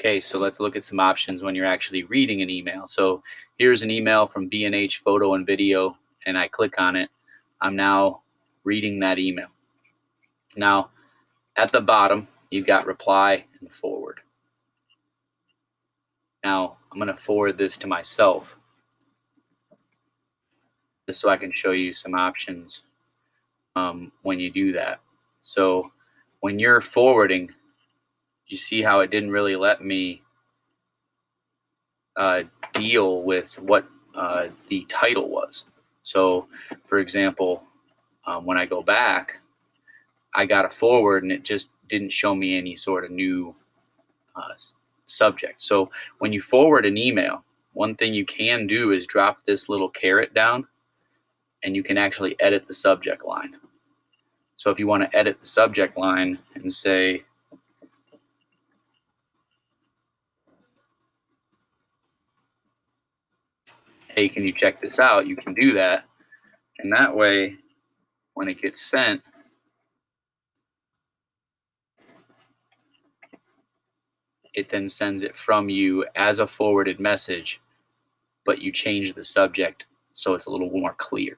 Okay, so let's look at some options when you're actually reading an email. So here's an email from B&H Photo and Video, and I click on it. I'm now reading that email. Now, at the bottom, you've got reply and forward. Now, I'm going to forward this to myself just so I can show you some options when you do that. So when you're forwarding, you see how it didn't really let me deal with what the title was. So, for example, when I go back, I got a forward and it just didn't show me any sort of new subject. So when you forward an email, one thing you can do is drop this little caret down and you can actually edit the subject line. So if you want to edit the subject line and say, hey, can you check this out? You can do that. And that way, when it gets sent, it then sends it from you as a forwarded message, but you change the subject so it's a little more clear.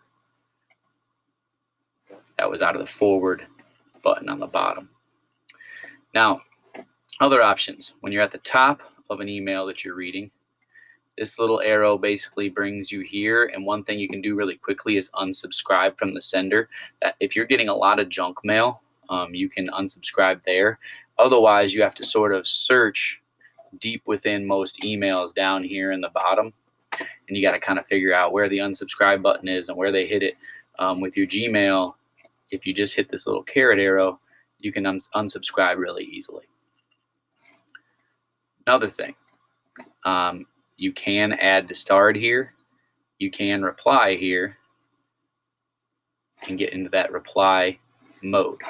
That was out of the forward button on the bottom. Now, other options. When you're at the top of an email that you're reading, this little arrow basically brings you here, and one thing you can do really quickly is unsubscribe from the sender. That if you're getting a lot of junk mail, you can unsubscribe there. Otherwise, you have to sort of search deep within most emails down here in the bottom, and you got to kind of figure out where the unsubscribe button is and where they hit it. With your Gmail, if you just hit this little caret arrow, you can unsubscribe really easily. Another thing, you can add to start here. You can reply here and get into that reply mode.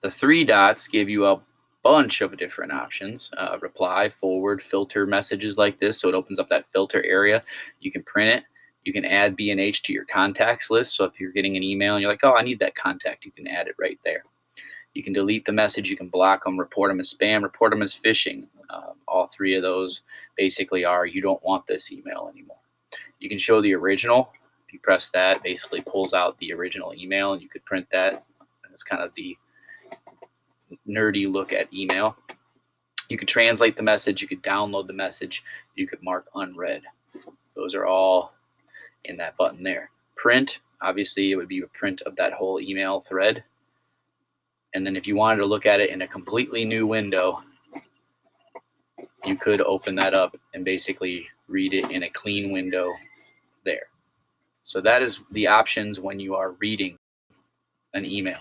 The three dots give you a bunch of different options. Reply, forward, filter messages like this, so it opens up that filter area. You can print it. You can add B&H to your contacts list. So if you're getting an email and you're like, oh, I need that contact, you can add it right there. You can delete the message. You can block them, report them as spam, report them as phishing. All three of those basically are you don't want this email anymore. You can show the original. If you press that, basically pulls out the original email, and you could print that. That's kind of the nerdy look at email. You could translate the message. You could download the message. You could mark unread. Those are all in that button there. Print, obviously, it would be a print of that whole email thread. And then if you wanted to look at it in a completely new window, you could open that up and basically read it in a clean window there. So that is the options when you are reading an email.